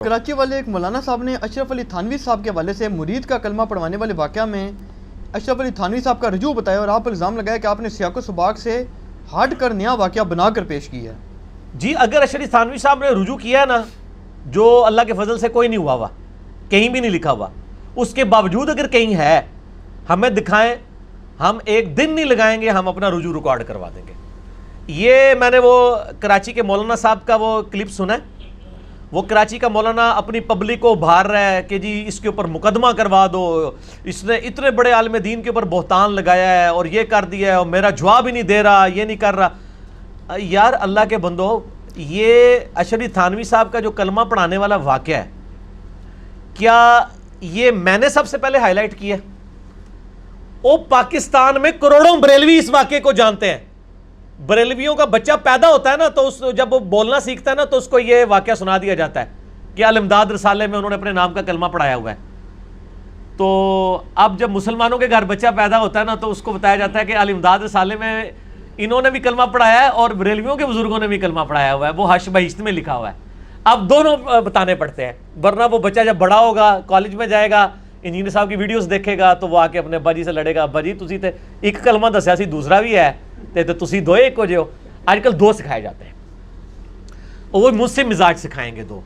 کراچی والے ایک مولانا صاحب نے اشرف علی تھانوی صاحب کے حوالے سے مرید کا کلمہ پڑھوانے والے واقعہ میں اشرف علی تھانوی صاحب کا رجوع بتایا اور آپ الزام لگایا کہ آپ نے سیاق و سباق سے ہٹ کر نیا واقعہ بنا کر پیش کیا ہے۔ جی اگر اشرف تھانوی صاحب نے رجوع کیا ہے نا، جو اللہ کے فضل سے کوئی نہیں ہوا کہیں بھی نہیں لکھا ہوا، اس کے باوجود اگر کہیں ہے ہمیں دکھائیں، ہم ایک دن نہیں لگائیں گے، ہم اپنا رجوع ریکارڈ کروا دیں گے۔ یہ میں نے وہ کراچی کے مولانا صاحب کا وہ کلپ سنا ہے، وہ کراچی کا مولانا اپنی پبلک کو ابھار رہا ہے کہ جی اس کے اوپر مقدمہ کروا دو، اس نے اتنے بڑے عالم دین کے اوپر بہتان لگایا ہے اور یہ کر دیا ہے اور میرا جواب ہی نہیں دے رہا، یہ نہیں کر رہا۔ یار اللہ کے بندو، یہ اشرف تھانوی صاحب کا جو کلمہ پڑھانے والا واقعہ ہے، کیا یہ میں نے سب سے پہلے ہائی لائٹ کیا ہے؟ وہ پاکستان میں کروڑوں بریلوی اس واقعے کو جانتے ہیں۔ بریلویوں کا بچہ پیدا ہوتا ہے نا، تو جب وہ بولنا سیکھتا ہے نا، تو اس کو یہ واقعہ سنا دیا جاتا ہے کہ الامداد رسالے میں انہوں نے اپنے نام کا کلمہ پڑھایا ہوا ہے۔ تو اب جب مسلمانوں کے گھر بچہ پیدا ہوتا ہے نا، تو اس کو بتایا جاتا ہے کہ الامداد رسالے میں انہوں نے بھی کلمہ پڑھایا ہے اور بریلویوں کے بزرگوں نے بھی کلمہ پڑھایا ہوا ہے، وہ حش بہشت میں لکھا ہوا ہے۔ اب دونوں بتانے پڑتے ہیں، ورنہ وہ بچہ جب بڑا ہوگا، کالج میں جائے گا، انجینئر صاحب کی ویڈیوز دیکھے گا، تو وہ آ کے اپنے ابا جی سے لڑے گا، ابا جی تسی تے ایک کلمہ دسیا سی، دوسرا بھی ہے تو تسی دو ایک ہو جاؤ۔ آج کل دو سکھائے جاتے ہیں، اور وہ مجھ سے مزاج سکھائیں گے دو،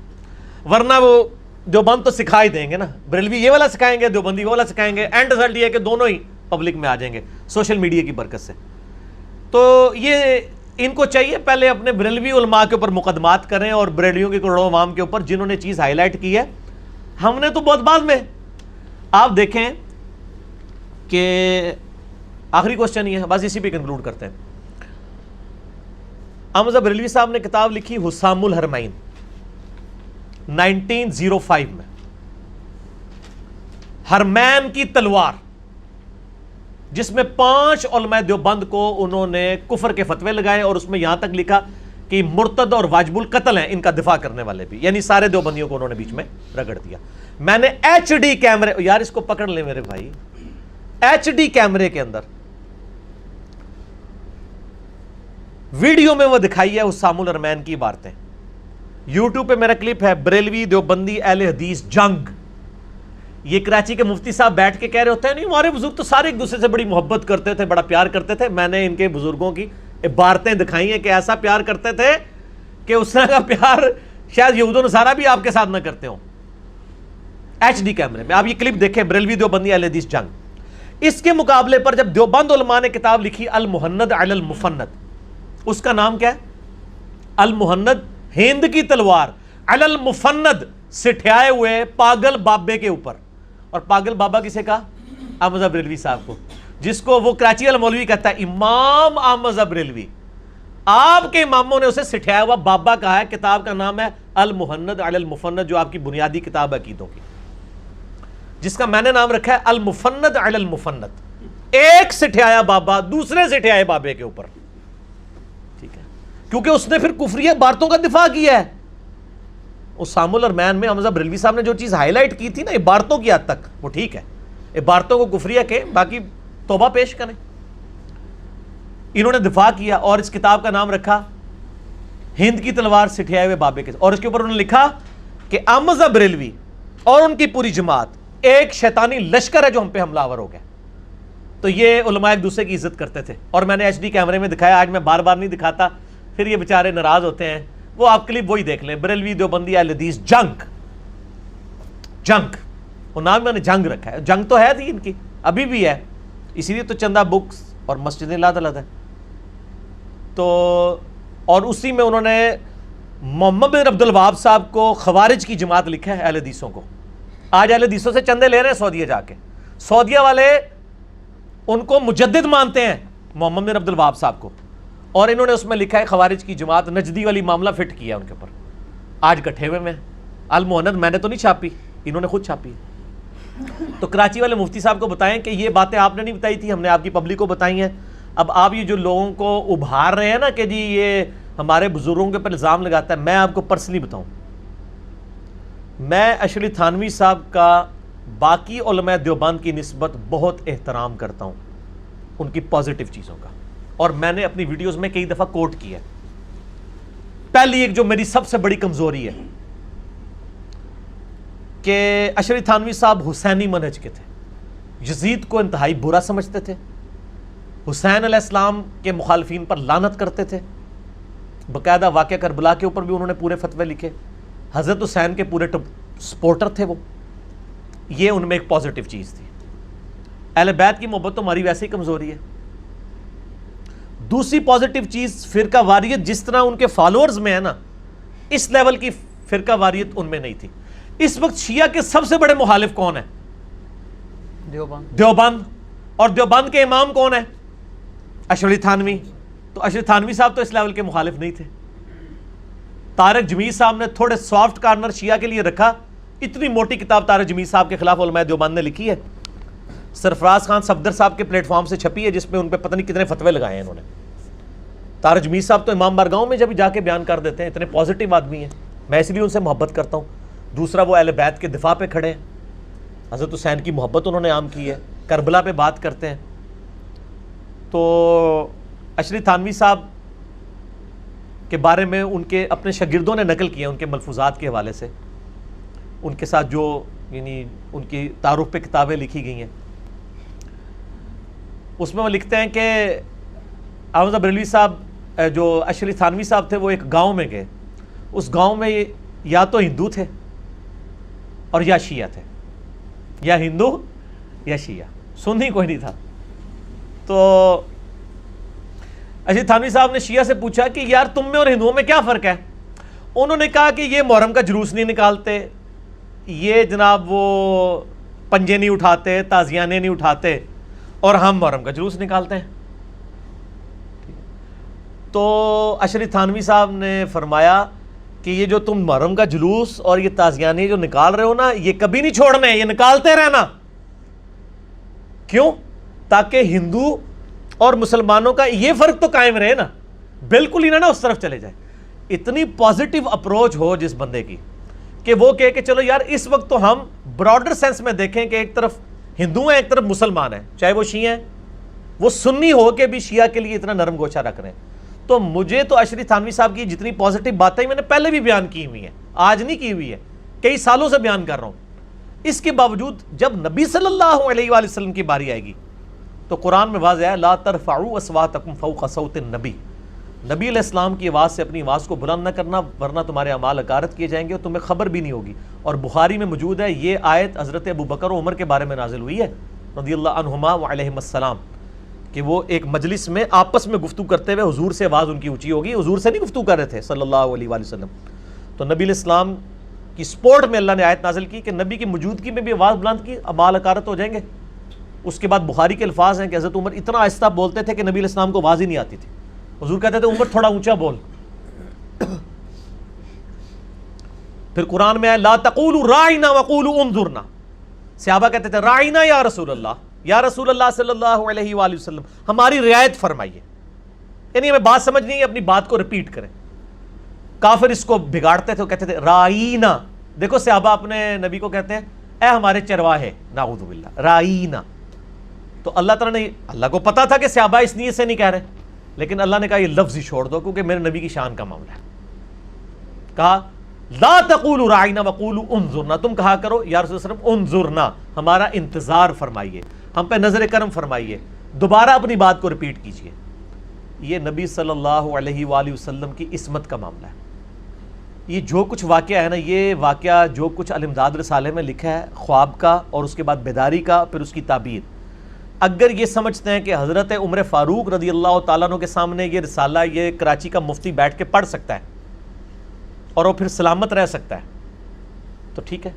ورنہ وہ دیوبند تو سکھا ہی دیں گے نا، بریلوی یہ والا سکھائیں گے، دیوبندی وہ والا سکھائیں گے، اینڈ رزلٹ یہ ہے کہ دونوں ہی پبلک میں آ جائیں گے سوشل میڈیا کی برکت سے۔ تو یہ ان کو چاہیے پہلے اپنے بریلوی علماء کے اوپر مقدمات کریں اور بریلویوں کے کروڑوں عوام کے اوپر جنہوں نے چیز ہائی لائٹ کی ہے۔ ہم نے تو بہت بعد میں، آپ دیکھیں کہ آخری کوسچن یہ ہے، بس اسی پہ کنکلوڈ کرتے ہیں۔ احمد بریلوی صاحب نے کتاب لکھی حسام الحرمین 1905 میں، حرمین کی تلوار، جس میں 5 علماء دیوبند کو انہوں نے کفر کے فتوے لگائے اور اس میں یہاں تک لکھا کہ مرتد اور واجب القتل ہیں ان کا دفاع کرنے والے بھی، یعنی سارے دیوبندیوں کو انہوں نے بیچ میں رگڑ دیا۔ میں نے ایچ ڈی کیمرے، یار اس کو پکڑ لیں میرے بھائی، ایچ ڈی کیمرے کے اندر ویڈیو میں وہ دکھائی ہے حسام الحرمین کی عبارتیں۔ یوٹیوب پہ میرا کلپ ہے، بریلوی دیوبندی اہل حدیث جنگ۔ یہ کراچی کے مفتی صاحب بیٹھ کے کہہ رہے ہوتے ہیں نہیں ہمارے بزرگ تو سارے ایک دوسرے سے بڑی محبت کرتے تھے، بڑا پیار کرتے تھے۔ میں نے ان کے بزرگوں کی عبارتیں دکھائی ہیں کہ ایسا پیار کرتے تھے کہ اس طرح کا پیار شاید یہود و نصارہ بھی آپ کے ساتھ نہ کرتے ہوں۔ ایچ ڈی کیمرے میں آپ یہ کلپ دیکھیں، بریلوی دیوبندی اہل حدیث جنگ۔ اس کے مقابلے پر جب دیوبند علماء نے کتاب لکھی المحند علی المفند، اس کا نام کیا ہے؟ المحند ہند کی تلوار علی المفند، سٹھیائے ہوئے پاگل بابے کے اوپر۔ اور پاگل بابا کسے کہا؟ احمد بریلوی صاحب کو، جس کو وہ کراچی والا مولوی کہتا ہے امام احمد بریلوی۔ آپ کے اماموں نے اسے سٹھیایا ہوا بابا کہا ہے۔ کتاب کا نام ہے المحند علی المفند، جو آپ کی بنیادی کتاب ہے عقیدوں کی، جس کا میں نے نام رکھا ہے المفند علی المفند۔ ایک سٹھیایا بابا دوسرے سٹھیائے بابے کے اوپر، ٹھیک ہے، کیونکہ اس نے پھر کفری عبارتوں کا دفاع کیا ہے۔ حسام الحرمین میں حمزہ بریلوی صاحب نے جو چیز ہائی لائٹ کی تھی نا عبارتوں کی حد تک، وہ ٹھیک ہے، عبارتوں کو کفریہ کہ باقی توبہ پیش کریں، انہوں نے دفاع کیا اور اس کتاب کا نام رکھا ہند کی تلوار سٹھیائے ہوئے بابے کے، اور اس کے اوپر انہوں نے لکھا کہ احمد بریلوی اور ان کی پوری جماعت ایک شیطانی لشکر ہے جو ہم پہ حملہ آور ہو گیا۔ تو یہ علماء ایک دوسرے کی عزت کرتے تھے، اور میں نے ایچ ڈی کیمرے میں دکھایا، آج میں بار بار نہیں دکھاتا، پھر یہ بیچارے ناراض ہوتے ہیں۔ وہ آپ کلپ وہی دیکھ لیں، بریلوی دیوبندی اہل حدیث جنگ، جنگ، وہ نام میں نے جنگ رکھا ہے، جنگ تو ہے تھی ان کی، ابھی بھی ہے، اسی لیے تو چندہ بکس اور مسجدیں لاد ہے۔ تو اور اسی میں انہوں نے محمد بن عبد الوہاب صاحب کو خوارج کی جماعت لکھا ہے اہل حدیثوں کو۔ آج اہل حدیثوں سے چندے لے رہے ہیں سعودیہ جا کے، سعودیہ والے ان کو مجدد مانتے ہیں محمد بن عبد الوہاب صاحب کو، اور انہوں نے اس میں لکھا ہے خوارج کی جماعت، نجدی والی معاملہ فٹ کیا ان کے اوپر۔ آج کٹھے ہوئے میں المحند میں نے تو نہیں چھاپی، انہوں نے خود چھاپی۔ تو کراچی والے مفتی صاحب کو بتائیں کہ یہ باتیں آپ نے نہیں بتائی تھی، ہم نے آپ کی پبلک کو بتائی ہیں۔ اب آپ یہ جو لوگوں کو ابھار رہے ہیں نا کہ جی یہ ہمارے بزرگوں کے اوپر الزام لگاتا ہے، میں آپ کو پرسنلی بتاؤں، میں اشرف تھانوی صاحب کا باقی علماء دیوبند کی نسبت بہت احترام کرتا ہوں، ان کی پازیٹیو چیزوں کا، اور میں نے اپنی ویڈیوز میں کئی دفعہ کوٹ کیا ہے۔ پہلی ایک جو میری سب سے بڑی کمزوری ہے، کہ اشرف تھانوی صاحب حسینی منہج کے تھے، یزید کو انتہائی برا سمجھتے تھے، حسین علیہ السلام کے مخالفین پر لعنت کرتے تھے، باقاعدہ واقعہ کربلا کے اوپر بھی انہوں نے پورے فتوے لکھے، حضرت حسین کے پورے سپورٹر تھے وہ. یہ ان میں ایک پازیٹیو چیز تھی. اہل بیت کی محبت تو ہماری ویسے ہی کمزوری ہے. دوسری پازیٹیو چیز فرقہ واریت جس طرح ان کے فالوورز میں ہے نا، اس لیول کی فرقہ واریت ان میں نہیں تھی. اس وقت شیعہ کے سب سے بڑے مخالف کون ہیں؟ دیوبند. اور دیوبند کے امام کون ہیں؟ اشرف علی تھانوی. تو اشرف تھانوی صاحب تو اس لیول کے مخالف نہیں تھے. طارق جمیل صاحب نے تھوڑے سافٹ کارنر شیعہ کے لیے رکھا. اتنی موٹی کتاب طارق جمیل صاحب کے خلاف علماء دیوبند نے لکھی ہے، سرفراز خان صفدر صاحب کے پلیٹ فارم سے چھپی ہے، جس میں ان پہ پتہ نہیں کتنے فتوے لگائے ہیں انہوں نے. طارق جمیل صاحب تو امام بارگاہوں میں جب جا کے بیان کر دیتے ہیں، اتنے پازیٹیو آدمی ہیں، میں اس لیے ان سے محبت کرتا ہوں. دوسرا وہ اہل بیت کے دفاع پہ کھڑے ہیں، حضرت حسین کی محبت انہوں نے عام کی ہے، کربلا پہ بات کرتے ہیں. تو اشرف تھانوی صاحب کے بارے میں ان کے اپنے شاگردوں نے نقل کیا ان کے ملفوظات کے حوالے سے، ان کے ساتھ جو یعنی ان کی تعارف پہ کتابیں لکھی گئی ہیں، اس میں وہ لکھتے ہیں کہ احمد بریلوی صاحب جو اشرف تھانوی صاحب تھے وہ ایک گاؤں میں گئے. اس گاؤں میں یا تو ہندو تھے اور یا شیعہ تھے، یا ہندو یا شیعہ، سنی کوئی نہیں تھا. تو اشرف تھانوی صاحب نے شیعہ سے پوچھا کہ یار تم میں اور ہندوؤں میں کیا فرق ہے؟ انہوں نے کہا کہ یہ محرم کا جلوس نہیں نکالتے، یہ جناب وہ پنجے نہیں اٹھاتے، تازیانے نہیں اٹھاتے، اور ہم محرم کا جلوس نکالتے ہیں. تو اشرف تھانوی صاحب نے فرمایا کہ یہ جو تم محرم کا جلوس اور یہ تازیانے جو نکال رہے ہو نا، یہ کبھی نہیں چھوڑنے، یہ نکالتے رہنا. کیوں؟ تاکہ ہندو اور مسلمانوں کا یہ فرق تو قائم رہے نا، بالکل ہی نہ اس طرف چلے جائے. اتنی پازیٹیو اپروچ ہو جس بندے کی کہ وہ کہے کہ چلو یار اس وقت تو ہم براڈر سینس میں دیکھیں کہ ایک طرف ہندو ہیں ایک طرف مسلمان ہیں، چاہے وہ شیعہ ہیں، وہ سنی ہو کے بھی شیعہ کے لیے اتنا نرم گوشہ رکھ رہے ہیں. تو مجھے تو اشرف تھانوی صاحب کی جتنی پازیٹیو باتیں میں نے پہلے بھی بیان کی ہوئی ہیں، آج نہیں کی ہوئی ہے، کئی سالوں سے بیان کر رہا ہوں. اس کے باوجود جب نبی صلی اللہ علیہ وآلہ وسلم کی باری آئے گی تو قرآن میں واضح ہے، لا ترفعوا اصواتکم فوق صوت النبی، نبی علیہ السلام کی آواز سے اپنی آواز کو بلند نہ کرنا ورنہ تمہارے اعمال اکارت کیے جائیں گے اور تمہیں خبر بھی نہیں ہوگی. اور بخاری میں موجود ہے یہ آیت حضرت ابو بکر و عمر کے بارے میں نازل ہوئی ہے رضی اللہ عنہما وعلیہم السلام، کہ وہ ایک مجلس میں آپس میں گفتگو کرتے ہوئے حضور سے آواز ان کی اونچی ہوگی، حضور سے نہیں گفتگو کر رہے تھے صلی اللہ علیہ وآلہ وسلم. تو نبی علیہ السلام کی سپورٹ میں اللہ نے آیت نازل کی کہ نبی کی موجودگی میں بھی آواز بلند کی، اعمال اکارت ہو جائیں گے. اس کے بعد بخاری کے الفاظ ہیں کہ حضرت عمر اتنا آہستہ بولتے تھے کہ نبی علیہ السلام کو آواز ہی نہیں آتی تھی. حضور کہتے تھے عمر تھوڑا اونچا بول. پھر قرآن میں ہے لا تقولوا راعنا وقولوا انظرنا، صحابہ کہتے تھے راعنا یا رسول اللہ، یا رسول اللہ صلی اللہ علیہ وآلہ وسلم ہماری رعایت فرمائیے، یعنی ہمیں بات سمجھ نہیں ہے، اپنی بات کو ریپیٹ کریں. کافر اس کو بگاڑتے تھے، کہتے تھے رائینا. دیکھو صحابہ اپنے نبی کو کہتے ہیں اے ہمارے چرواہے، نعوذ باللہ، رائینا. تو اللہ تعالیٰ نے، اللہ کو پتا تھا کہ صحابہ اس نیت سے نہیں کہہ رہے، لیکن اللہ نے کہا یہ لفظ ہی چھوڑ دو کیونکہ میرے نبی کی شان کا معاملہ ہے. کہا لا تقولوا راعنا وقولوا انظرنا، تم کہا کرو یا رسول اللہ صلی اللہ علیہ وسلم انظرنا، ہمارا انتظار فرمائیے، ہم پہ نظر کرم فرمائیے، دوبارہ اپنی بات کو ریپیٹ کیجئے. یہ نبی صلی اللہ علیہ وآلہ وسلم کی عصمت کا معاملہ ہے. یہ جو کچھ واقعہ ہے نا، یہ واقعہ جو کچھ الامداد رسالے میں لکھا ہے خواب کا اور اس کے بعد بیداری کا پھر اس کی تعبیر، اگر یہ سمجھتے ہیں کہ حضرت عمر فاروق رضی اللہ تعالیٰ عنہ کے سامنے یہ رسالہ یہ کراچی کا مفتی بیٹھ کے پڑھ سکتا ہے اور وہ پھر سلامت رہ سکتا ہے تو ٹھیک ہے.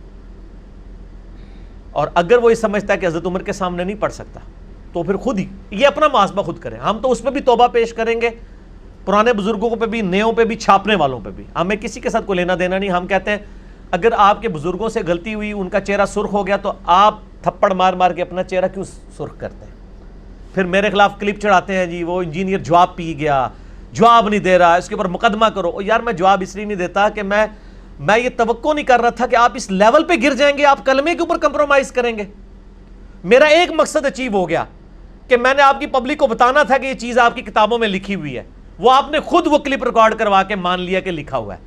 اور اگر وہ یہ سمجھتا ہے کہ حضرت عمر کے سامنے نہیں پڑھ سکتا تو پھر خود ہی یہ اپنا محاسبہ خود کریں. ہم تو اس پہ بھی توبہ پیش کریں گے، پرانے بزرگوں پہ بھی، نیوں پہ بھی، چھاپنے والوں پہ بھی. ہمیں کسی کے ساتھ کوئی لینا دینا نہیں. ہم کہتے ہیں اگر آپ کے بزرگوں سے غلطی ہوئی، ان کا چہرہ سرخ ہو گیا تو آپ تھپڑ مار مار کے اپنا چہرہ کیوں سرخ کرتے ہیں؟ پھر میرے خلاف کلپ چڑھاتے ہیں جی وہ انجینئر جواب پی گیا، جواب نہیں دے رہا، اس کے اوپر مقدمہ کرو. یار میں جواب اس لیے نہیں دیتا کہ میں یہ توقع نہیں کر رہا تھا کہ آپ اس لیول پہ گر جائیں گے، آپ کلمے کے اوپر کمپرومائز کریں گے. میرا ایک مقصد اچیو ہو گیا کہ میں نے آپ کی پبلک کو بتانا تھا کہ یہ چیز آپ کی کتابوں میں لکھی ہوئی ہے، وہ آپ نے خود وہ کلپ ریکارڈ کروا کے مان لیا کہ لکھا ہوا ہے.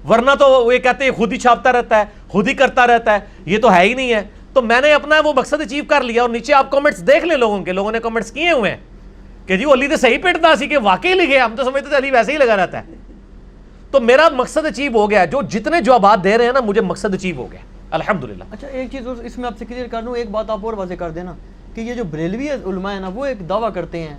ورنہ تو وہ یہ کہتے ہیں خود ہی چھاپتا رہتا ہے، خود ہی کرتا رہتا ہے, یہ تو ہے ہی نہیں ہے. تو میں نے اپنا وہ مقصد اچیو کر لیا. اور نیچے آپ کمنٹس دیکھ لیں لوگوں نے کمنٹس کیے ہوئے ہیں کہ جی علی تو صحیح پٹتا سی, کہ واقعی لکھے, ہم تو سمجھتے تھے علی ویسے ہی لگا رہتا ہے. تو میرا مقصد اچیو ہو گیا, جو جتنے جوابات دے رہے ہیں نا مجھے مقصد اچیو ہو گیا الحمدللہ. اچھا ایک چیز اس میں آپ سے کلیئر کر دوں, ایک بات آپ اور واضح کر دینا کہ یہ جو بریلوی علماء ہیں نا وہ ایک دعویٰ کرتے ہیں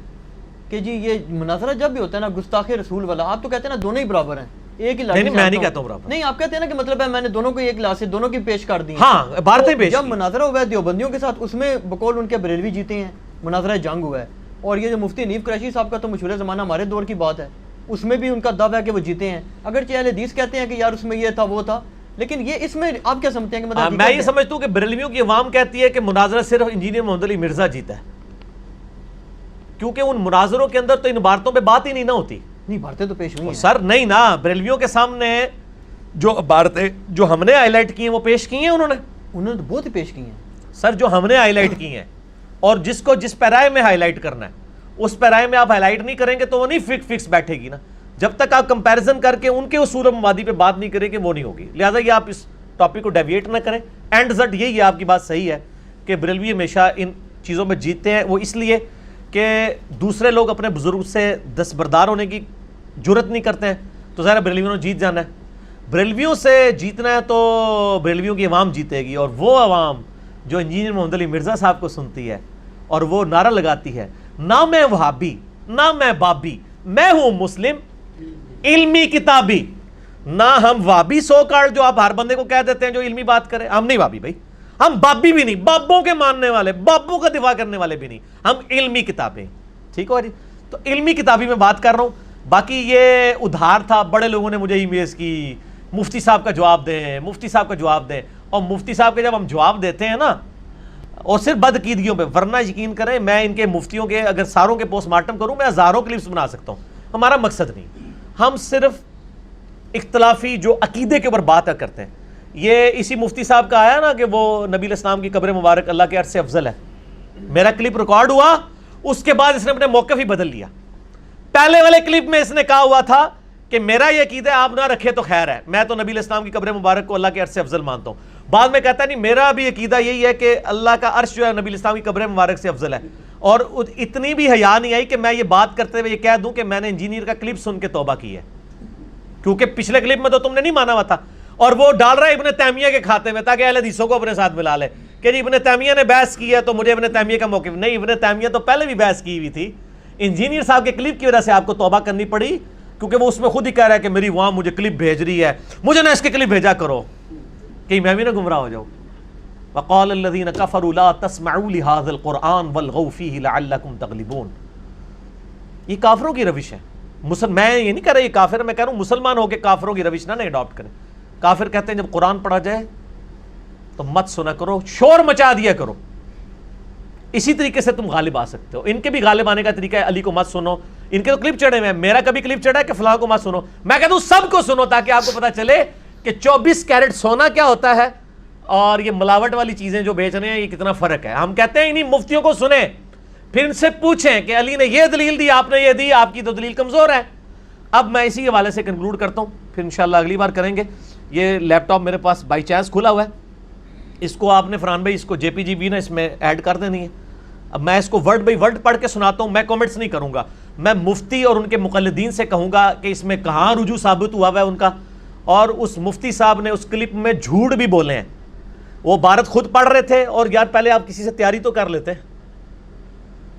کہ جی یہ مناظرہ جب بھی ہوتا ہے نا گستاخ رسول والا, آپ تو کہتے ہیں نا دونوں ہی برابر ہیں, ایک ہی لاٹھی. نہیں میں نہیں کہتا ہوں برابر. نہیں آپ کہتے ہیں نا کہ مطلب ہے میں نے دونوں کو ایک لاش سے دونوں کی پیش کر دی. ہاں عبارتیں پیش. جب مناظرہ ہوا ہے دیوبندیوں کے ساتھ, اس میں بقول ان کے بریلوی جیتے ہیں, مناظرہ جنگ ہوا ہے. اور یہ جو مفتی حنیف قریشی صاحب کا تو مشہور زمانہ ہمارے دور کی بات ہے, اس میں بھی ان کا دعویٰ ہے کہ وہ جیتے ہیں. اگرچہ اہل حدیث کہتے ہیں کہ یار اس میں یہ تھا وہ تھا, لیکن یہ اس میں آپ کیا سمجھتے ہیں کہ مطلب میں یہ سمجھتا ہوں کہ بریلویوں کی عوام کہتی ہے کہ مناظرہ صرف انجینئر محمد علی مرزا جیتا ہے, کیونکہ ان مناظروں کے اندر تو ان عبارتوں پہ بات ہی نہیں نہ ہوتی. نہیں باتیں تو پیش ہوئی ہیں سر, نہیں نا, بریلویوں کے سامنے جو عبارتیں جو ہم نے ہائی لائٹ کی ہیں وہ پیش کی ہیں انہوں نے تو بہت ہی پیش کی ہیں سر, جو ہم نے ہائی لائٹ کی ہیں. اور جس کو جس پیرائے میں ہائی لائٹ کرنا ہے اس پیرائے میں آپ ہائی لائٹ نہیں کریں گے تو وہ نہیں فکس بیٹھے گی نا. جب تک آپ کمپیریزن کر کے ان کے اصول و مبادی پہ بات نہیں کریں گے وہ نہیں ہوگی. لہٰذا یہ آپ اس ٹاپک کو ڈیویٹ نہ کریں. اینڈ زٹ یہی ہے, آپ کی بات صحیح ہے کہ بریلوی ہمیشہ ان چیزوں میں جیتتے ہیں. وہ اس لیے کہ دوسرے لوگ اپنے بزرگ سے دستبردار ہونے کی جرت نہیں کرتے ہیں, تو ظاہر بریلویوں نے جیت جانا ہے. بریلویوں سے جیتنا ہے تو بریلویوں کی عوام جیتے گی, اور وہ عوام جو انجینئر محمد علی مرزا صاحب کو سنتی ہے اور وہ نعرہ لگاتی ہے نہ میں وہابی نہ میں بابی, میں ہوں مسلم علمی کتابی. نہ ہم وابی سو کارڈ جو آپ ہر بندے کو کہہ دیتے ہیں جو علمی بات کرے, ہم نہیں وابی بھائی, ہم بابی بھی نہیں, بابوں کے ماننے والے, بابوں کا دفاع کرنے والے بھی نہیں, ہم علمی کتابیں. ٹھیک ہو جی, تو علمی کتابی میں بات کر رہا ہوں. باقی یہ ادھار تھا, بڑے لوگوں نے مجھے ای میلز کی مفتی صاحب کا جواب دیں, مفتی صاحب کا جواب دیں. اور مفتی صاحب کے جب ہم جواب دیتے ہیں نا, اور صرف بدعقیدگیوں پہ, ورنہ یقین کریں میں ان کے مفتیوں کے اگر ساروں کے پوسٹ مارٹم کروں میں ہزاروں کلپس بنا سکتا ہوں. ہمارا مقصد نہیں, ہم صرف اختلافی جو عقیدے کے اوپر بات کرتے ہیں. یہ اسی مفتی صاحب کا آیا نا کہ وہ نبی علیہ السلام کی قبر مبارک اللہ کے عرش سے افضل ہے, میرا کلپ ریکارڈ ہوا, اس کے بعد اس نے اپنے موقف ہی بدل لیا. پہلے والے کلپ میں اس نے کہا ہوا تھا کہ میرا یہ عقیدہ آپ نہ رکھے تو خیر ہے, میں تو نبی علیہ السلام کی قبر مبارک کو اللہ کے عرش سے افضل مانتا ہوں. بعد میں کہتا ہے نہیں, میرا بھی عقیدہ یہی ہے کہ اللہ کا عرش جو ہے نبی علیہ السلام کی قبر مبارک سے افضل ہے. اور اتنی بھی حیا نہیں آئی کہ میں یہ بات کرتے ہوئے یہ کہہ دوں کہ میں نے انجینئر کا کلپ سن کے توبہ کی ہے, کیونکہ پچھلے کلپ میں تو تم نے نہیں مانا ہوا تھا. اور وہ ڈال رہا ہے ابن تیمیہ کے کھاتے میں تاکہ اہل حدیثوں کو اپنے ساتھ ملا لے کہ جی ابن تیمیہ نے بحث کی ہے تو مجھے ابن تیمیہ کا موقف نہیں. ابن تیمیہ تو پہلے بھی بحث کی ہوئی تھی, انجینئر صاحب کے کلپ کی وجہ سے آپ کو توبہ کرنی پڑی, کیونکہ وہ اس میں خود ہی کہہ رہا ہے کہ میری وہاں مجھے کلپ بھیج رہی ہے, مجھے نہ اس کے کلپ بھیجا کرو کہ میں بھی نہ گمراہ ہو جاؤں. وقال الذين كفروا لا تسمعوا لهذا القرآن والغوا فيه لعلكم تغلبون. یہ کافروں کی روش ہے. میں یہ نہیں کہہ رہا یہ کافر ہے, میں کہہ رہا ہوں مسلمان ہو کے کافروں کی روش نہ اڈاپٹ کریں. کافر کہتے ہیں جب قرآن پڑھا جائے تو مت سنا کرو, شور مچا دیا کرو, اسی طریقے سے تم غالب آ سکتے ہو. ان کے بھی غالب آنے کا طریقہ ہے علی کو مت سنو, ان کے تو کلپ چڑھے ہوئے ہیں, میرا کبھی کلپ چڑھا ہے کہ فلاں کو مت سنو. میں کہتا ہوں سب کو سنو تاکہ آپ کو پتا چلے کہ 24 کیرٹ سونا کیا ہوتا ہے اور یہ ملاوٹ والی چیزیں جو بیچ رہے ہیں یہ کتنا فرق ہے. ہم کہتے ہیں انہیں مفتیوں کو سنیں, پھر ان سے پوچھیں کہ علی نے یہ دلیل دی, آپ نے یہ دی, آپ کی تو دلیل کمزور ہے. اب میں اسی حوالے سے کنکلوڈ کرتا ہوں, پھر انشاءاللہ اگلی بار کریں گے. یہ لیپ ٹاپ میرے پاس بائی چانس کھلا ہوا ہے, اس کو آپ نے فرحان بھائی اس کو JPG نا اس میں ایڈ کر دینی ہے. اب میں اس کو ورڈ بائی ورڈ پڑھ کے سناتا ہوں, میں کامنٹس نہیں کروں گا, میں مفتی اور ان کے مقلدین سے کہوں گا کہ اس میں کہاں رجوع ثابت ہوا ہے ان کا. اور اس مفتی صاحب نے اس کلپ میں جھوٹ بھی بولے ہیں, وہ عبارت خود پڑھ رہے تھے. اور یار پہلے آپ کسی سے تیاری تو کر لیتے,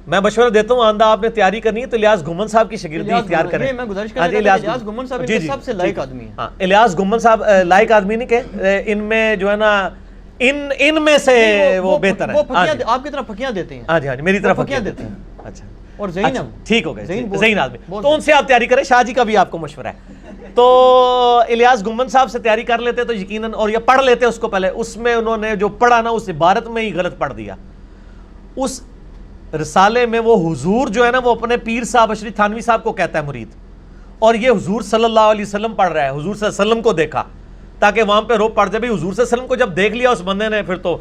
میں مشورہ دیتا ہوں آندہ آپ نے تیاری کرنی ہے تو الیاس گھمن صاحب کی شاگردی اختیار کریں. میں گزارش کرتا ہوں الیاس گھمن صاحب ان سب سے لائق آدمی ہیں. ہاں الیاس گھمن صاحب لائق آدمی نہیں کہ ان میں جو ہے نا ان میں سے وہ بہتر ہے. آپ کی طرح پھکیاں دیتے ہیں. ہاں جی ہاں جی, میری طرف پھکیاں دیتے ہیں. اچھا, اور ذہین ٹھیک ہو گئے, ذہین آدمی, تو ان سے آپ تیاری کریں. شاہ جی کا بھی آپ کو مشورہ ہے. تو الیاس گھمن صاحب سے تیاری کر لیتے تو یقیناً, اور یہ پڑھ لیتے اس کو پہلے, اس میں انہوں نے جو پڑھا نا اس عبارت میں ہی غلط پڑھ دیا. اس رسالے میں وہ حضور جو ہے نا وہ اپنے پیر صاحب اشری تھانوی صاحب کو کہتا ہے مرید, اور یہ حضور صلی اللہ علیہ وسلم پڑھ رہا ہے. حضور صلی اللہ علیہ وسلم کو دیکھا تاکہ وہاں پہ روپ پڑ جائے. بھائی حضور صلی اللہ علیہ وسلم کو جب دیکھ لیا اس بندے نے پھر تو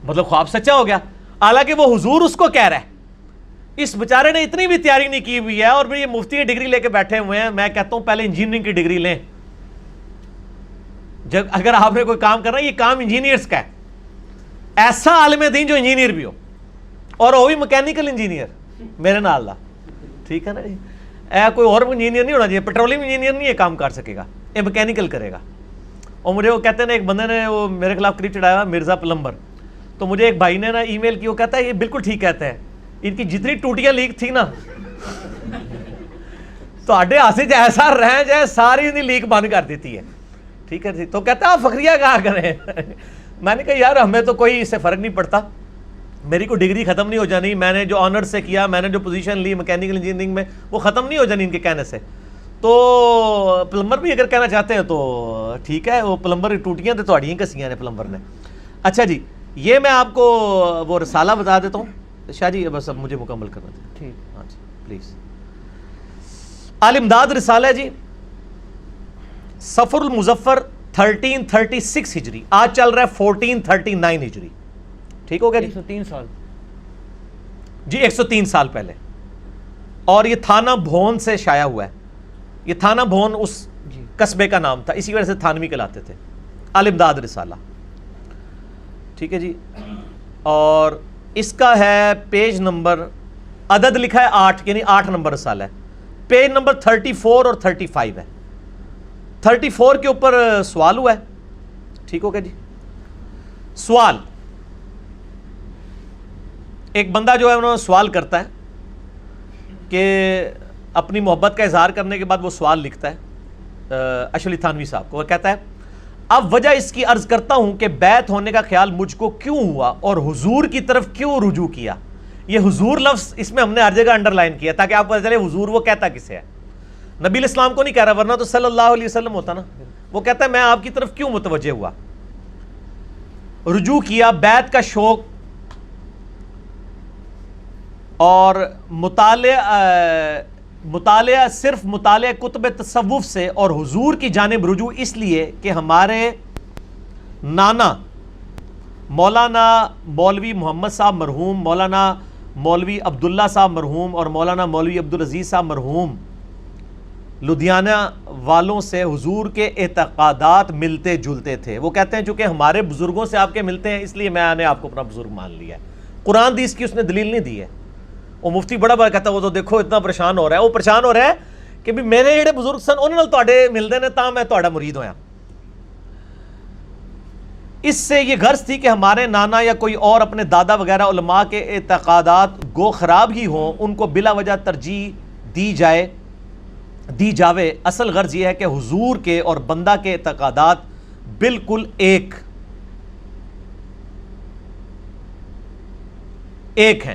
مطلب خواب سچا ہو گیا, حالانکہ وہ حضور اس کو کہہ رہا ہے. اس بیچارے نے اتنی بھی تیاری نہیں کی ہوئی ہے, اور یہ مفتی کی ڈگری لے کے بیٹھے ہوئے ہیں. میں کہتا ہوں پہلے انجینئرنگ کی ڈگری لیں, جب اگر آپ نے کوئی کام کرنا ہے، یہ کام انجینئرز کا ہے. ایسا عالم دین جو انجینئر بھی ہو، اور وہ بھی مکینیکل انجینئر میرے نال دا، ٹھیک ہے نا جی. کوئی اور انجینئر نہیں ہونا چاہیے، پیٹرولیم انجینئر نہیں یہ کام کر سکے گا، یہ مکینیکل کرے گا. اور مجھے وہ کہتے ہیں نا، ایک بندے نے وہ میرے خلاف کریپ چڑھایا ہوا، مرزا پلمبر. تو مجھے ایک بھائی نے نا ای میل کی، وہ کہتا ہے یہ بالکل ٹھیک کہتے ہیں، ان کی جتنی ٹوٹیاں لیک تھی نا تو آڈے آسے ایسا رہ جائے ساری انہیں لیک بند کر دیتی ہے. ٹھیک ہے جی. تو کہتا ہے آپ فخریہ کہا کریں. میں نے کہا یار ہمیں تو کوئی اس سے فرق نہیں پڑتا، میری کوئی ڈگری ختم نہیں ہو جانی، میں نے جو آنر سے کیا، میں نے جو پوزیشن لی میکینیکل انجینئرنگ میں، وہ ختم نہیں ہو جانی ان کے کہنے سے. تو پلمبر بھی اگر کہنا چاہتے ہیں تو ٹھیک ہے، وہ پلمبر ٹوٹیاں تو تھوڑی کسیاں نے پلمبر نے. اچھا جی، یہ میں آپ کو وہ رسالہ بتا دیتا ہوں. شاہ جی بس اب مجھے مکمل کرنا تھا. ٹھیک، ہاں جی پلیز. آل امداد رسالہ جی، صفر المظفر 1336 ہجری، آج چل رہا ہے 1439 ہجری. ٹھیک ہو گیا جی؟ 103 سال جی، 103 سال پہلے. اور یہ تھانہ بھون سے شائع ہوا ہے. یہ تھانہ بھون اس قصبے کا نام تھا، اسی وجہ سے تھانوی کہلاتے تھے. آل امداد رسالہ، ٹھیک ہے جی. اور اس کا ہے پیج نمبر، عدد لکھا ہے 8، یعنی 8 نمبر رسالہ ہے. پیج نمبر 34 اور 35 ہے. 34 کے اوپر سوال ہوا ہے. ٹھیک ہو گیا جی. سوال، ایک بندہ جو ہے انہوں نے سوال کرتا ہے کہ اپنی محبت کا اظہار کرنے کے بعد وہ سوال لکھتا ہے اشرف علی تھانوی صاحب کو. وہ کہتا ہے اب وجہ اس کی عرض کرتا ہوں کہ بیعت ہونے کا خیال مجھ کو کیوں ہوا اور حضور کی طرف کیوں رجوع کیا. یہ حضور لفظ اس میں ہم نے ہر جگہ انڈر لائن کیا تاکہ آپ کو پتہ چلے حضور وہ کہتا کسے ہے. نبی علیہ السلام کو نہیں کہہ رہا، ورنہ تو صلی اللہ علیہ وسلم ہوتا نا. وہ کہتا ہے میں آپ کی طرف کیوں متوجہ ہوا، رجوع کیا. بیعت کا شوق اور مطالعہ صرف مطالعہ کتب تصوف سے اور حضور کی جانب رجوع اس لیے کہ ہمارے نانا مولانا مولوی محمد صاحب مرحوم، مولانا مولوی عبداللہ صاحب مرحوم اور مولانا مولوی عبدالعزیز صاحب مرحوم لدھیانہ والوں سے حضور کے اعتقادات ملتے جلتے تھے. وہ کہتے ہیں چونکہ ہمارے بزرگوں سے آپ کے ملتے ہیں اس لیے میں نے آپ کو اپنا بزرگ مان لیا ہے. قرآن حدیث کی اس نے دلیل نہیں دی ہے. وہ مفتی بڑا بڑا کہتا ہے وہ تو دیکھو اتنا پریشان ہو رہا ہے. وہ پریشان ہو رہا ہے کہ بھی میرے جڑے بزرگ سن انہوں نے تواڈے ملدے نے تاں میں تواڈا مرید ہویا. اس سے یہ غرض تھی کہ ہمارے نانا یا کوئی اور اپنے دادا وغیرہ علماء کے اعتقادات گو خراب ہی ہوں ان کو بلا وجہ ترجیح دی جاوے. اصل غرض یہ ہے کہ حضور کے اور بندہ کے اعتقادات بالکل ایک ہیں،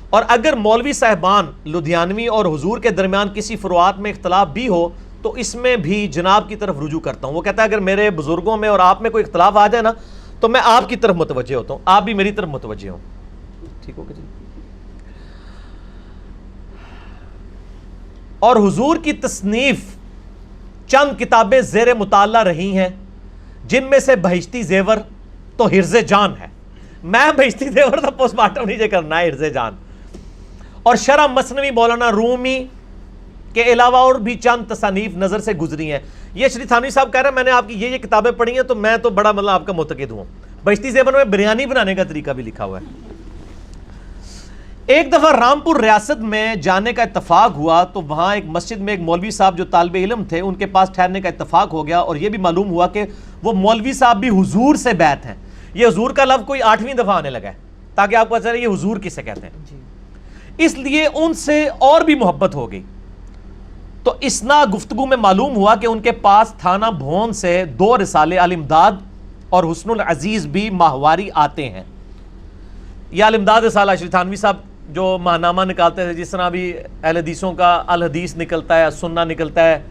اور اگر مولوی صاحبان لدھیانوی اور حضور کے درمیان کسی فروعات میں اختلاف بھی ہو تو اس میں بھی جناب کی طرف رجوع کرتا ہوں. وہ کہتا ہے اگر میرے بزرگوں میں اور آپ میں کوئی اختلاف آ جائے نا تو میں آپ کی طرف متوجہ ہوتا ہوں، آپ بھی میری طرف متوجہ ہوں. ٹھیک ہوگا جی. اور حضور کی تصنیف چند کتابیں زیر مطالعہ رہی ہیں جن میں سے بہشتی زیور تو حرز جان ہے. میں بہشتی زیور تو پوسٹ مارٹم نہیں کرنا ہے، حرز جان. اور شرح مثنوی مولانا رومی کے علاوہ اور بھی چند تصانیف نظر سے گزری ہیں. یہ شریف تھانوی صاحب کہہ رہے ہیں میں نے آپ کی یہ کتابیں پڑھی ہیں تو میں تو بڑا مطلب آپ کا معتقد ہوں. بہشتی زیور میں بریانی بنانے کا طریقہ بھی لکھا ہوا ہے. ایک دفعہ رامپور ریاست میں جانے کا اتفاق ہوا تو وہاں ایک مسجد میں ایک مولوی صاحب جو طالب علم تھے ان کے پاس ٹھہرنے کا اتفاق ہو گیا اور یہ بھی معلوم ہوا کہ وہ مولوی صاحب بھی حضور سے بیعت ہیں. یہ حضور کا لفظ کوئی 8ویں دفعہ آنے لگا ہے تاکہ آپ کو پتہ چلے یہ حضور کسے کہتے ہیں. اس لیے ان سے اور بھی محبت ہو گئی. تو اسنا گفتگو میں معلوم ہوا کہ ان کے پاس تھانہ بھون سے 2 رسالے آل امداد اور حسن العزیز بھی ماہواری آتے ہیں. یہ آل امداد رسالہ اشرف تھانوی صاحب جو ماہنامہ نکالتے تھے، جس طرح بھی اہل حدیثوں کا الحدیث نکلتا ہے، سنہ نکلتا ہے،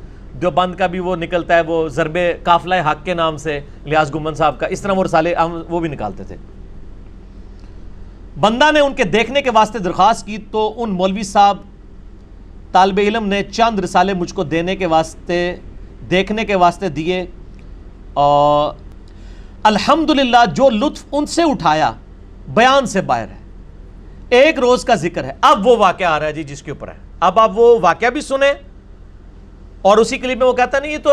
دیوبند کا بھی وہ نکلتا ہے، وہ ضرب قافلہ حق کے نام سے لیاس گمن صاحب کا، اس طرح وہ رسالے وہ بھی نکالتے تھے. بندہ نے ان کے دیکھنے کے واسطے درخواست کی تو ان مولوی صاحب طالب علم نے چند رسالے مجھ کو دیکھنے کے واسطے دیے. اور الحمدللہ جو لطف ان سے اٹھایا بیان سے باہر ہے. ایک روز کا ذکر ہے. اب وہ واقعہ آ رہا ہے جی جس کے اوپر ہے. اب آپ وہ واقعہ بھی سنیں اور اسی کلپ میں وہ کہتا نہیں یہ تو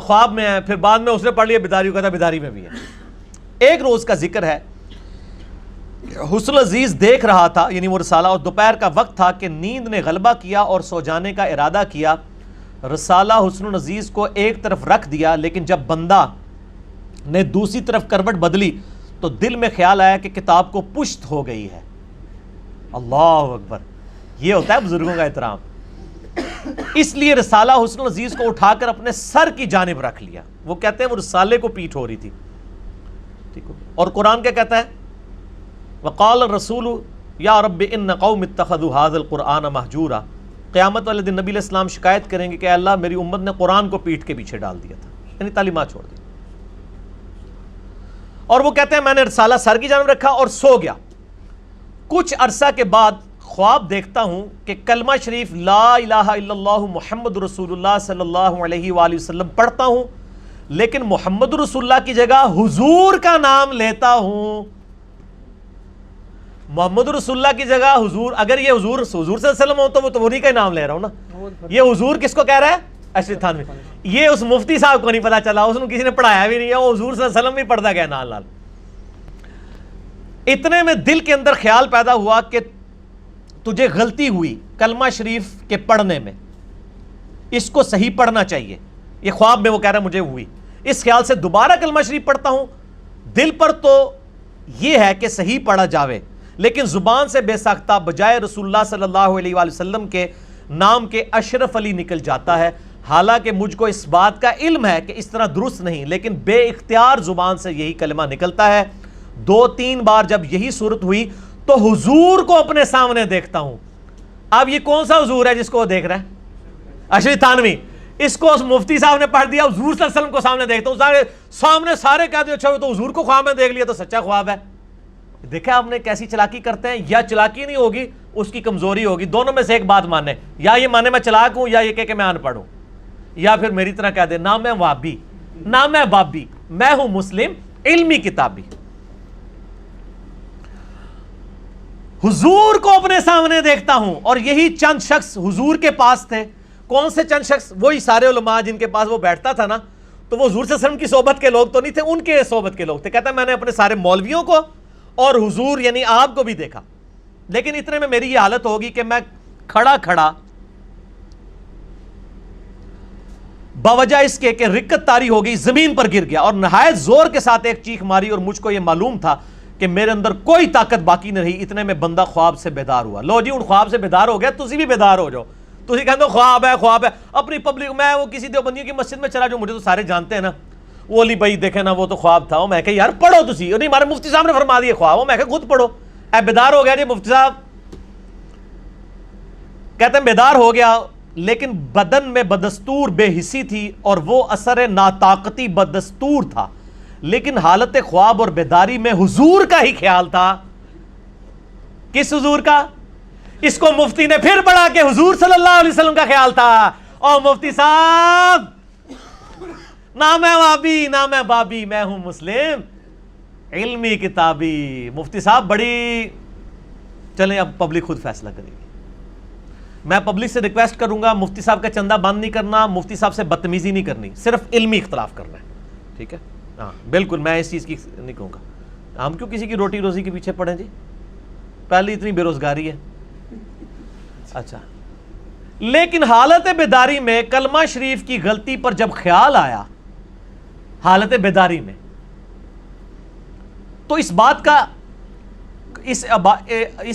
خواب میں ہے، پھر بعد میں اس نے پڑھ لیا بیداری، کہتا بیداری میں بھی ہے۔ ایک روز کا ذکر ہے، حسن العزیز دیکھ رہا تھا، یعنی وہ رسالہ، اور دوپہر کا وقت تھا کہ نیند نے غلبہ کیا اور سو جانے کا ارادہ کیا۔ رسالہ حسن العزیز کو ایک طرف رکھ دیا، لیکن جب بندہ نے دوسری طرف کروٹ بدلی تو دل میں خیال آیا کہ کتاب کو پشت ہو گئی ہے۔ اللہ اکبر، یہ ہوتا ہے بزرگوں کا احترام۔ اس لیے رسالہ حسن العزیز کو اٹھا کر اپنے سر کی جانب رکھ لیا۔ وہ کہتے ہیں وہ رسالے کو پیٹ ہو رہی تھی، ٹھیک ہے؟ اور قرآن کیا کہتا ہے؟ وقال الرسول یا رب ان قوم اتخذوا هذا القرآن مہجورا۔ قیامت والے دن نبی علیہ السلام شکایت کریں گے کہ اے اللہ میری امت نے قرآن کو پیٹ کے پیچھے ڈال دیا تھا، یعنی تعلیمات چھوڑ دی۔ اور وہ کہتے ہیں میں نے رسالہ سر کی جانب رکھا اور سو گیا۔ کچھ عرصہ کے بعد خواب دیکھتا ہوں کہ کلمہ شریف لا الہ الا اللہ محمد رسول اللہ صلی اللہ علیہ وآلہ وسلم پڑھتا ہوں، لیکن محمد رسول اللہ کی جگہ حضور کا نام لیتا ہوں۔ محمد رسول اللہ کی جگہ حضور، اگر یہ حضور صلی اللہ علیہ وسلم ہو تو وہ تو انہی کا نام لے رہا ہوں نا۔ یہ حضور کس کو کہہ رہا ہے؟ اشرف تھانوی۔ یہ اس مفتی صاحب کو نہیں پتا چلا، اس نے کسی نے پڑھایا بھی نہیں ہے، وہ حضور صلی اللہ علیہ وسلم بھی پڑھتا گیا نال نال۔ اتنے میں دل کے اندر خیال پیدا ہوا کہ تجھے غلطی ہوئی کلمہ شریف کے پڑھنے میں، اس کو صحیح پڑھنا چاہیے۔ یہ خواب میں وہ کہہ رہا ہے مجھے ہوئی، اس خیال سے دوبارہ کلمہ شریف پڑھتا ہوں۔ دل پر تو یہ ہے کہ صحیح پڑھا جاوے، لیکن زبان سے بے ساختہ بجائے رسول اللہ صلی اللہ علیہ وآلہ وسلم کے نام کے اشرف علی نکل جاتا ہے۔ حالانکہ مجھ کو اس بات کا علم ہے کہ اس طرح درست نہیں، لیکن بے اختیار زبان سے یہی کلمہ نکلتا ہے۔ 2-3 بار جب یہی صورت ہوئی تو حضور کو اپنے سامنے دیکھتا ہوں۔ اب یہ کون سا حضور ہے جس کو وہ دیکھ رہا ہے؟ اشرف تھانوی۔ اس کو اس مفتی صاحب نے پڑھ دیا، حضور صلی اللہ علیہ وسلم کو سامنے دیکھتا ہوں، سامنے سارے کہتے ہیں اچھا تو حضور کو خواب میں دیکھ لیا تو سچا خواب ہے۔ دیکھا آپ نے کیسی چلاکی کرتے ہیں؟ یا چلاکی نہیں ہوگی، اس کی کمزوری ہوگی، دونوں میں سے ایک بات مانے، یا یہ مانے میں چلاک ہوں، یا یہ کہ میں ان پڑھ ہوں، یا پھر میری طرح کہہ دے نہ میں وابی نہ میں بابی، میں ہوں مسلم علمی کتابی۔ حضور کو اپنے سامنے دیکھتا ہوں، اور یہی چند شخص حضور کے پاس تھے۔ کون سے چند شخص؟ وہی سارے علماء جن کے پاس وہ بیٹھتا تھا نا، تو وہ حضور صلی اللہ علیہ وسلم کی صحبت کے لوگ تو نہیں تھے، ان کے صحبت کے لوگ تھے۔ کہتا ہے میں نے اپنے سارے مولویوں کو اور حضور یعنی آپ کو بھی دیکھا، لیکن اتنے میں میری یہ حالت ہوگی کہ میں کھڑا کھڑا باوجہ اس کے کہ رکت طاری ہو گئی زمین پر گر گیا، اور نہایت زور کے ساتھ ایک چیخ ماری، اور مجھ کو یہ معلوم تھا کہ میرے اندر کوئی طاقت باقی نہ رہی۔ اتنے میں بندہ خواب سے بیدار ہوا۔ لو جی، ان خواب سے بیدار ہو گیا، تسی بھی بیدار ہو جاؤ۔ تسی کہتے ہو خواب ہے خواب ہے، اپنی پبلک، میں وہ کسی دیوبندیوں کی مسجد میں چلا جو مجھے تو سارے جانتے ہیں نا، وہ علی بھائی دیکھے نا وہ تو خواب تھا۔ میں کہ یار پڑھو تسی، نہیں ہمارے مفتی صاحب نے فرما دیے خواب، میں کہ خود پڑھو۔ اے بیدار ہو گیا جی مفتی صاحب؟ کہتے ہیں بیدار ہو گیا، لیکن بدن میں بدستور بے حسی تھی، اور وہ اثر ناطاقتی بدستور تھا، لیکن حالت خواب اور بیداری میں حضور کا ہی خیال تھا۔ کس حضور کا؟ اس کو مفتی نے پھر پڑھا کہ حضور صلی اللہ علیہ وسلم کا خیال تھا۔ اور مفتی صاحب نہ میں وابی نہ میں بابی، میں ہوں مسلم علمی کتابی۔ مفتی صاحب بڑی، چلیں اب پبلک خود فیصلہ کرے گی۔ میں پبلک سے ریکویسٹ کروں گا مفتی صاحب کا چندہ بند نہیں کرنا، مفتی صاحب سے بدتمیزی نہیں کرنی، صرف علمی اختلاف کرنا ہے، ٹھیک ہے؟ ہاں بالکل، میں اس چیز کی نہیں کہوں گا۔ ہم کیوں کسی کی روٹی روزی کے پیچھے پڑیں جی؟ پہلی اتنی بے روزگاری ہے۔ اچھا، لیکن حالت بیداری میں کلمہ شریف کی غلطی پر جب خیال آیا، حالت بیداری میں، تو اس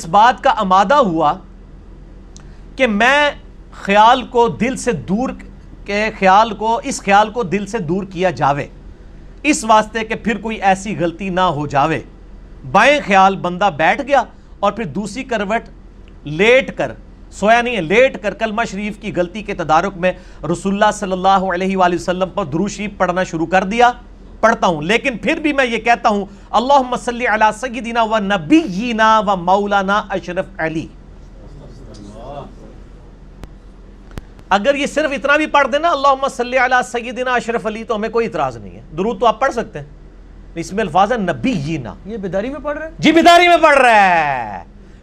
بات کا آمادہ ہوا کہ میں اس خیال کو دل سے دور کیا جاوے، اس واسطے کہ پھر کوئی ایسی غلطی نہ ہو جاوے۔ بائیں خیال بندہ بیٹھ گیا، اور پھر دوسری کروٹ لیٹ کر، سویا نہیں ہے، لیٹ کر کلمہ شریف کی غلطی کے تدارک میں رسول اللہ صلی اللہ علیہ وآلہ وسلم پر درود شریف پڑھنا شروع کر دیا۔ پڑھتا ہوں، لیکن پھر بھی میں یہ کہتا ہوں اللہم صلی علی سیدنا و نبینا و مولانا اشرف علی۔ اگر یہ صرف اتنا بھی پڑھ دینا اللہم صلی علی سیدنا اشرف علی، تو ہمیں کوئی اعتراض نہیں ہے، درود تو آپ پڑھ سکتے ہیں، اس میں الفاظ ہے نبینا۔ یہ بیداری میں پڑھ رہے ہیں؟ جی بیداری میں پڑھ رہا ہے،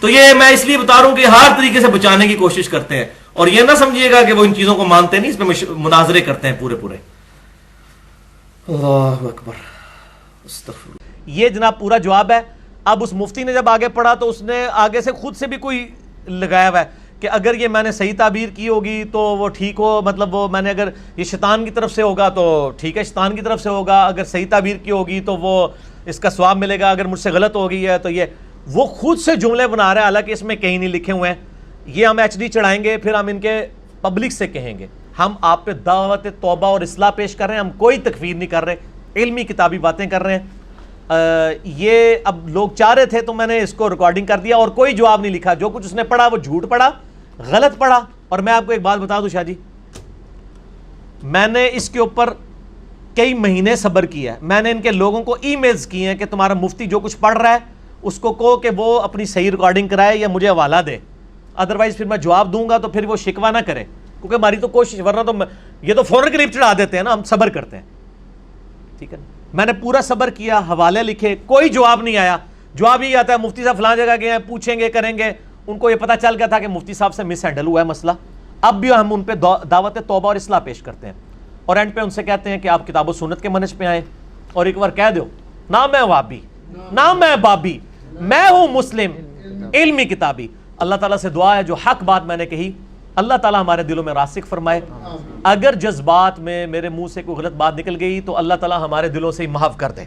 تو یہ میں اس لیے بتا رہا ہوں کہ ہر طریقے سے بچانے کی کوشش کرتے ہیں, اور یہ نہ سمجھیے گا کہ وہ ان چیزوں کو مانتے نہیں, اس پہ مناظرے کرتے ہیں پورے. اللہ اکبر, استغفر. یہ جناب پورا جواب ہے. اب اس مفتی نے جب آگے پڑھا تو اس نے آگے سے خود سے بھی کوئی لگایا ہوا ہے کہ اگر یہ میں نے صحیح تعبیر کی ہوگی تو وہ ٹھیک ہو, مطلب وہ میں نے اگر یہ شیطان کی طرف سے ہوگا تو ٹھیک ہے, شیطان کی طرف سے ہوگا, اگر صحیح تعبیر کی ہوگی تو وہ اس کا ثواب ملے گا, اگر مجھ سے غلط ہو گئی ہے تو یہ وہ خود سے جملے بنا رہا ہے, حالانکہ اس میں کہیں نہیں لکھے ہوئے ہیں. یہ ہم ایچ ڈی چڑھائیں گے, پھر ہم ان کے پبلک سے کہیں گے ہم آپ پہ دعوت توبہ اور اصلاح پیش کر رہے ہیں, ہم کوئی تکفیر نہیں کر رہے, علمی کتابی باتیں کر رہے ہیں. یہ اب لوگ چاہ رہے تھے تو میں نے اس کو ریکارڈنگ کر دیا, اور کوئی جواب نہیں لکھا. جو کچھ اس نے پڑھا وہ جھوٹ پڑھا, غلط پڑھا. اور میں آپ کو ایک بات بتا دوں شاہ جی, میں نے اس کے اوپر کئی مہینے صبر کیا ہے. میں نے ان کے لوگوں کو ای میلز کیے ہیں کہ تمہارا مفتی جو کچھ پڑھ رہا ہے اس کو کہو کہ وہ اپنی صحیح ریکارڈنگ کرائے یا مجھے حوالہ دے, ادروائز پھر میں جواب دوں گا تو پھر وہ شکوہ نہ کرے, کیونکہ ہماری تو کوشش, ورنہ تو یہ تو فوراً کلپ چڑھا دیتے ہیں نا, ہم صبر کرتے ہیں. ٹھیک ہے, میں نے پورا صبر کیا, حوالے لکھے, کوئی جواب نہیں آیا. جواب یہی آتا ہے مفتی صاحب فلاں جگہ گئے ہیں, پوچھیں گے کریں گے. ان کو یہ پتہ چل گیا تھا کہ مفتی صاحب سے مس ہینڈل ہوا ہے مسئلہ. اب بھی ہم ان پہ دعوت توبہ اور اصلاح پیش کرتے ہیں, اور اینڈ پہ ان سے کہتے ہیں کہ آپ کتاب و سنت کے منہج پہ آئیں, اور ایک بار کہہ دو نہ میں وابی نہ میں بابی, میں ہوں مسلم علمی کتابی. اللہ تعالیٰ سے دعا ہے جو حق بات میں نے کہی اللہ تعالیٰ ہمارے دلوں میں راسخ فرمائے. اگر جذبات میں میرے منہ سے کوئی غلط بات نکل گئی تو اللہ تعالیٰ ہمارے دلوں سے ہی محو کر دے.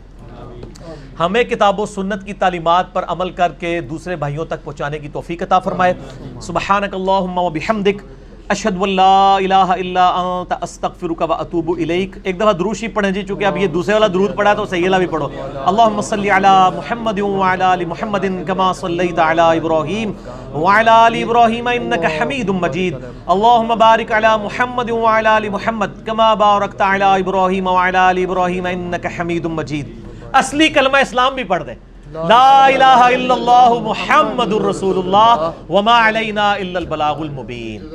ہمیں کتاب و سنت کی تعلیمات پر عمل کر کے دوسرے بھائیوں تک پہنچانے کی توفیق عطا فرمائے. سبحانک اللہم و بحمدک اشہد ان لا الہ الا انت استغفرک و اتوب الیک. ایک دفعہ درود شریف پڑھیں جی, چونکہ اب یہ دوسرے والا درود پڑھا تو صحیح والا بھی پڑھو. اللہم صلی علی محمد وعلی آل محمد کما صلیت علی ابراہیم وعلی آل ابراہیم انک حمید مجید. اللہم بارک علی محمد وعلی آل محمد کما بارکت علی ابراہیم وعلی آل ابراہیم انک حمید مجید. اصلی کلمہ اسلام بھی پڑھ دیں, لا الہ الا اللہ محمد الرسول اللہ وما علینا الا البلاغ المبین.